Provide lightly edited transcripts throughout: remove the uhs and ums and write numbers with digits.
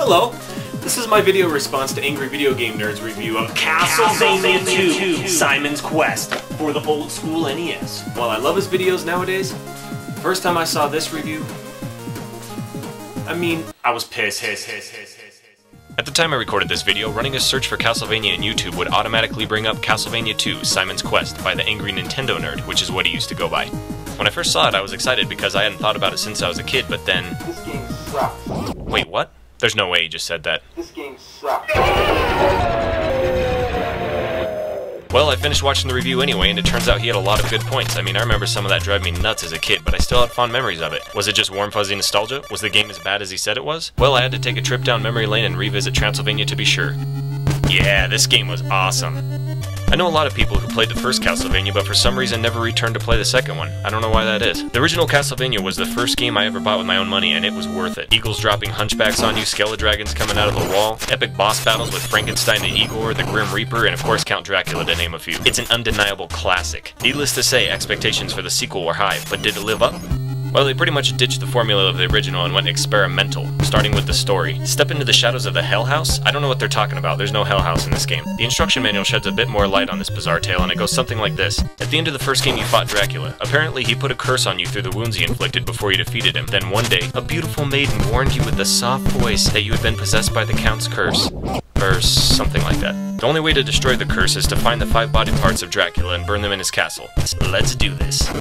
Hello, this is my video response to Angry Video Game Nerd's review of Castlevania 2, Simon's Quest for the old school NES. While I love his videos nowadays, the first time I saw this review, I was pissed. At the time I recorded this video, running a search for Castlevania in YouTube would automatically bring up Castlevania 2, Simon's Quest by the Angry Nintendo Nerd, which is what he used to go by. When I first saw it, I was excited because I hadn't thought about it since I was a kid, but then... This game sucks. Wait, what? There's no way he just said that. This game sucks. Well, I finished watching the review anyway, and it turns out he had a lot of good points. I remember some of that drove me nuts as a kid, but I still had fond memories of it. Was it just warm fuzzy nostalgia? Was the game as bad as he said it was? Well, I had to take a trip down memory lane and revisit Transylvania to be sure. Yeah, this game was awesome. I know a lot of people who played the first Castlevania, but for some reason never returned to play the second one. I don't know why that is. The original Castlevania was the first game I ever bought with my own money, and it was worth it. Eagles dropping hunchbacks on you, skeledragons coming out of the wall, epic boss battles with Frankenstein and Igor, the Grim Reaper, and of course Count Dracula, to name a few. It's an undeniable classic. Needless to say, expectations for the sequel were high, but did it live up? Well, they pretty much ditched the formula of the original and went experimental, starting with the story. Step into the shadows of the Hell House? I don't know what they're talking about, there's no Hell House in this game. The instruction manual sheds a bit more light on this bizarre tale, and it goes something like this. At the end of the first game you fought Dracula. Apparently he put a curse on you through the wounds he inflicted before you defeated him. Then one day, a beautiful maiden warned you with a soft voice that you had been possessed by the Count's curse. Or something like that. The only way to destroy the curse is to find the 5 body parts of Dracula and burn them in his castle. Let's do this.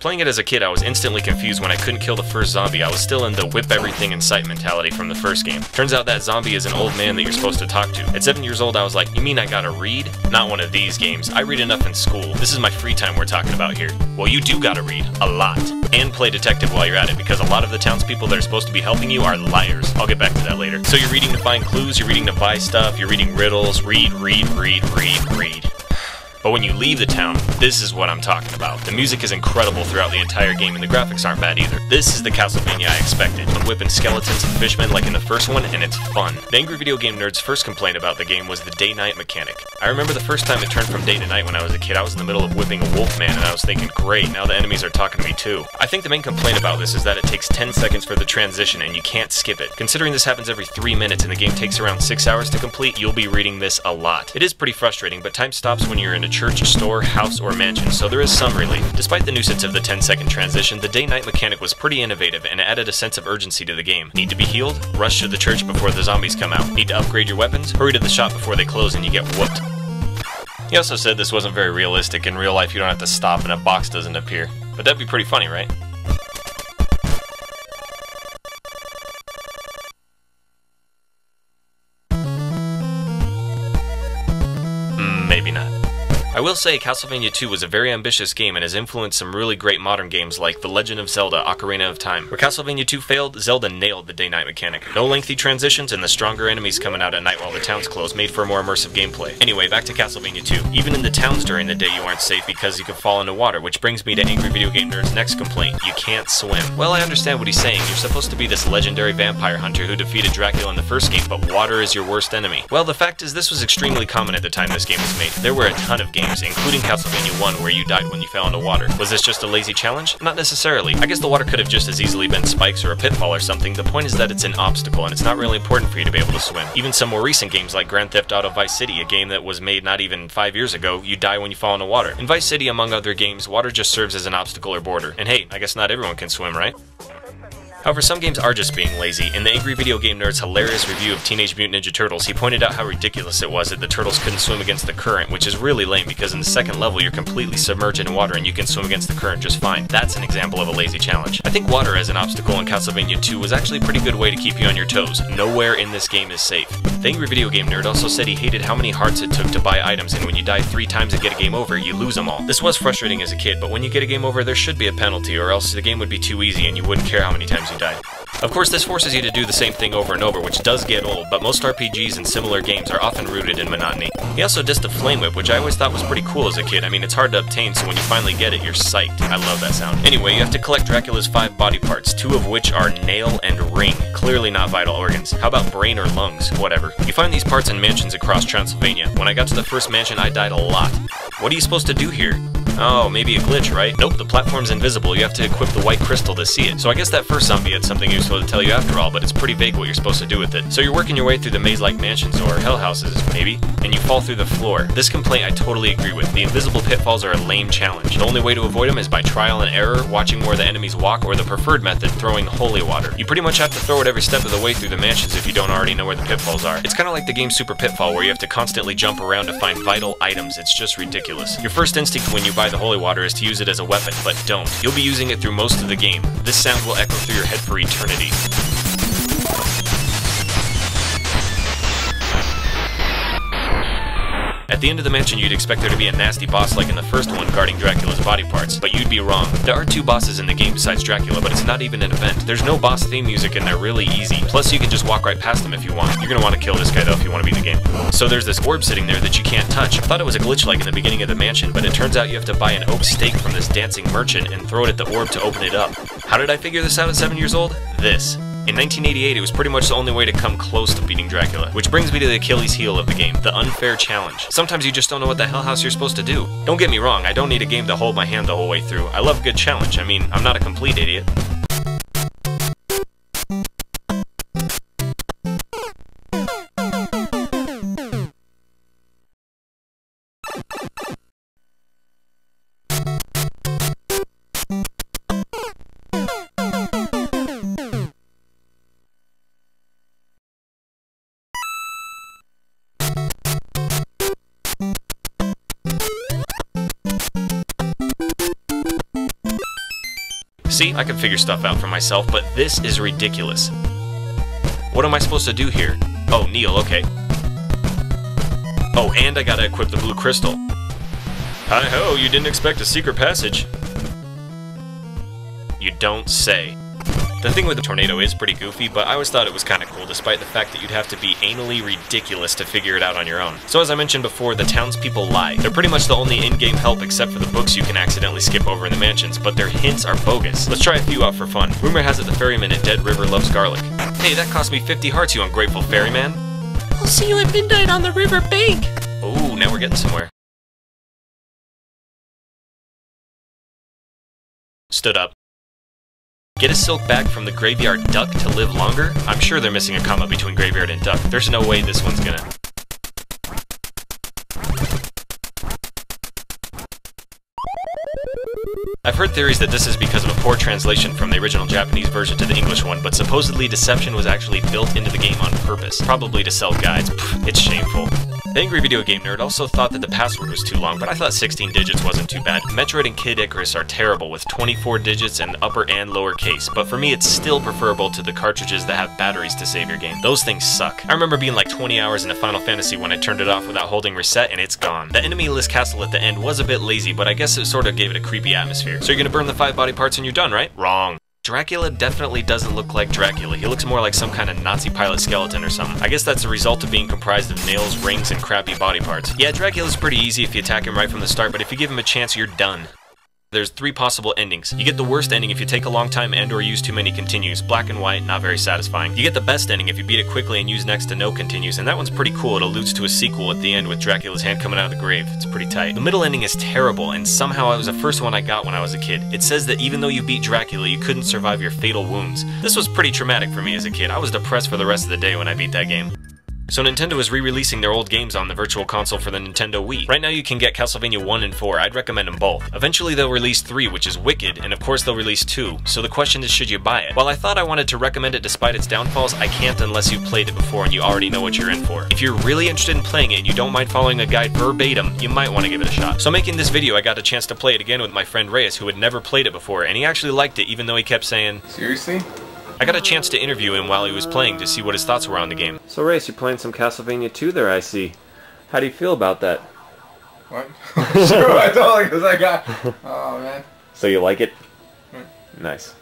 Playing it as a kid, I was instantly confused when I couldn't kill the first zombie. I was still in the whip everything in sight mentality from the first game. Turns out that zombie is an old man that you're supposed to talk to. At 7 years old, I was like, you mean I gotta read? Not one of these games. I read enough in school. This is my free time we're talking about here. Well, you do gotta read. A lot. And play detective while you're at it, because a lot of the townspeople that are supposed to be helping you are liars. I'll get back to that later. So you're reading to find clues, you're reading to buy stuff, you're reading riddles, read. But when you leave the town, this is what I'm talking about. The music is incredible throughout the entire game, and the graphics aren't bad either. This is the Castlevania I expected. I'm whipping skeletons and fishmen like in the first one, and it's fun. The Angry Video Game Nerd's first complaint about the game was the day-night mechanic. I remember the first time it turned from day to night when I was a kid. I was in the middle of whipping a wolf man, and I was thinking, great, now the enemies are talking to me too. I think the main complaint about this is that it takes 10 seconds for the transition, and you can't skip it. Considering this happens every 3 minutes and the game takes around 6 hours to complete, you'll be reading this a lot. It is pretty frustrating, but time stops when you're in a church, store, house, or mansion, so there is some relief. Despite the nuisance of the 10-second transition, the day-night mechanic was pretty innovative and added a sense of urgency to the game. Need to be healed? Rush to the church before the zombies come out. Need to upgrade your weapons? Hurry to the shop before they close and you get whooped. He also said this wasn't very realistic. In real life you don't have to stop and a box doesn't appear. But that'd be pretty funny, right? Maybe not. I will say Castlevania 2 was a very ambitious game and has influenced some really great modern games like The Legend of Zelda: Ocarina of Time. Where Castlevania 2 failed, Zelda nailed the day-night mechanic. No lengthy transitions and the stronger enemies coming out at night while the town's closed made for a more immersive gameplay. Anyway, back to Castlevania 2. Even in the towns during the day you aren't safe because you could fall into water, which brings me to Angry Video Game Nerd's next complaint. You can't swim. Well, I understand what he's saying. You're supposed to be this legendary vampire hunter who defeated Dracula in the first game, but water is your worst enemy. Well, the fact is this was extremely common at the time this game was made. There were a ton of games, including Castlevania 1, where you died when you fell into water. Was this just a lazy challenge? Not necessarily. I guess the water could have just as easily been spikes or a pitfall or something. The point is that it's an obstacle, and it's not really important for you to be able to swim. Even some more recent games like Grand Theft Auto Vice City, a game that was made not even 5 years ago, you die when you fall into water. In Vice City, among other games, water just serves as an obstacle or border. And hey, I guess not everyone can swim, right? However, some games are just being lazy. In the Angry Video Game Nerd's hilarious review of Teenage Mutant Ninja Turtles, he pointed out how ridiculous it was that the turtles couldn't swim against the current, which is really lame because in the second level you're completely submerged in water and you can swim against the current just fine. That's an example of a lazy challenge. I think water as an obstacle in Castlevania 2 was actually a pretty good way to keep you on your toes. Nowhere in this game is safe. The Angry Video Game Nerd also said he hated how many hearts it took to buy items, and when you die 3 times and get a game over, you lose them all. This was frustrating as a kid, but when you get a game over there should be a penalty, or else the game would be too easy and you wouldn't care how many times you died. Of course, this forces you to do the same thing over and over, which does get old, but most RPGs and similar games are often rooted in monotony. He also dissed the Flame Whip, which I always thought was pretty cool as a kid. It's hard to obtain, so when you finally get it, you're psyched. I love that sound. Anyway, you have to collect Dracula's 5 body parts, 2 of which are nail and ring. Clearly not vital organs. How about brain or lungs? Whatever. You find these parts in mansions across Transylvania. When I got to the first mansion, I died a lot. What are you supposed to do here? Oh, maybe a glitch, right? Nope, the platform's invisible. You have to equip the white crystal to see it. So I guess that first zombie had something useful to tell you after all, but it's pretty vague what you're supposed to do with it. So you're working your way through the maze-like mansions, or hell houses, maybe, and you fall through the floor. This complaint I totally agree with. The invisible pitfalls are a lame challenge. The only way to avoid them is by trial and error, watching where the enemies walk, or the preferred method, throwing holy water. You pretty much have to throw it every step of the way through the mansions if you don't already know where the pitfalls are. It's kind of like the game Super Pitfall, where you have to constantly jump around to find vital items. It's just ridiculous. Your first instinct when you buy the holy water is to use it as a weapon, but don't. You'll be using it through most of the game. This sound will echo through your head for eternity. At the end of the mansion, you'd expect there to be a nasty boss like in the first one guarding Dracula's body parts, but you'd be wrong. There are 2 bosses in the game besides Dracula, but it's not even an event. There's no boss theme music and they're really easy. Plus you can just walk right past them if you want. You're gonna want to kill this guy though if you want to beat the game. So there's this orb sitting there that you can't touch. I thought it was a glitch like in the beginning of the mansion, but it turns out you have to buy an oak stake from this dancing merchant and throw it at the orb to open it up. How did I figure this out at 7 years old? This. In 1988, it was pretty much the only way to come close to beating Dracula, which brings me to the Achilles heel of the game, the unfair challenge. Sometimes you just don't know what the hell house you're supposed to do. Don't get me wrong, I don't need a game to hold my hand the whole way through. I love a good challenge. I mean, I'm not a complete idiot. See, I can figure stuff out for myself, but this is ridiculous. What am I supposed to do here? Oh, Neil, okay. Oh, and I gotta equip the blue crystal. Hi-ho, you didn't expect a secret passage. You don't say. The thing with the tornado is pretty goofy, but I always thought it was kinda cool despite the fact that you'd have to be anally ridiculous to figure it out on your own. So as I mentioned before, the townspeople lie. They're pretty much the only in-game help except for the books you can accidentally skip over in the mansions, but their hints are bogus. Let's try a few out for fun. Rumor has it the ferryman at Dead River loves garlic. Hey, that cost me 50 hearts, you ungrateful ferryman. I'll see you at midnight on the river bank. Ooh, now we're getting somewhere. Stood up. Get a silk bag from the graveyard duck to live longer? I'm sure they're missing a comma between graveyard and duck. There's no way this one's gonna... I've heard theories that this is because of a poor translation from the original Japanese version to the English one, but supposedly deception was actually built into the game on purpose, probably to sell guides. Pfft, it's shameful. The Angry Video Game Nerd also thought that the password was too long, but I thought 16 digits wasn't too bad. Metroid and Kid Icarus are terrible with 24 digits and upper and lower case, but for me it's still preferable to the cartridges that have batteries to save your game. Those things suck. I remember being like 20 hours into Final Fantasy when I turned it off without holding reset and it's gone. The enemy-less castle at the end was a bit lazy, but I guess it sort of gave it a creepy atmosphere. So you're gonna burn the 5 body parts and you're done, right? Wrong. Dracula definitely doesn't look like Dracula. He looks more like some kind of Nazi pilot skeleton or something. I guess that's a result of being comprised of nails, rings, and crappy body parts. Yeah, Dracula's pretty easy if you attack him right from the start, but if you give him a chance, you're done. There's 3 possible endings. You get the worst ending if you take a long time and or use too many continues. Black and white, not very satisfying. You get the best ending if you beat it quickly and use next to no continues, and that one's pretty cool. It alludes to a sequel at the end with Dracula's hand coming out of the grave. It's pretty tight. The middle ending is terrible, and somehow it was the first one I got when I was a kid. It says that even though you beat Dracula, you couldn't survive your fatal wounds. This was pretty traumatic for me as a kid. I was depressed for the rest of the day when I beat that game. So Nintendo is re-releasing their old games on the Virtual Console for the Nintendo Wii. Right now you can get Castlevania 1 and 4, I'd recommend them both. Eventually they'll release 3, which is wicked, and of course they'll release 2, so the question is should you buy it? While I thought I wanted to recommend it despite its downfalls, I can't unless you've played it before and you already know what you're in for. If you're really interested in playing it and you don't mind following a guide verbatim, you might want to give it a shot. So making this video I got a chance to play it again with my friend Reyes, who had never played it before, and he actually liked it even though he kept saying, Seriously? I got a chance to interview him while he was playing to see what his thoughts were on the game. So Reyes, you're playing some Castlevania 2 there, I see. How do you feel about that? What? Sure, I totally, because I got... Oh, man. So you like it? Nice.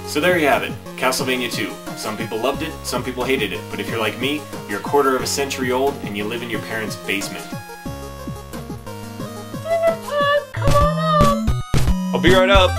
So there you have it, Castlevania 2. Some people loved it, some people hated it, but if you're like me, you're a quarter of a century old and you live in your parents' basement. Come on up! I'll be right up!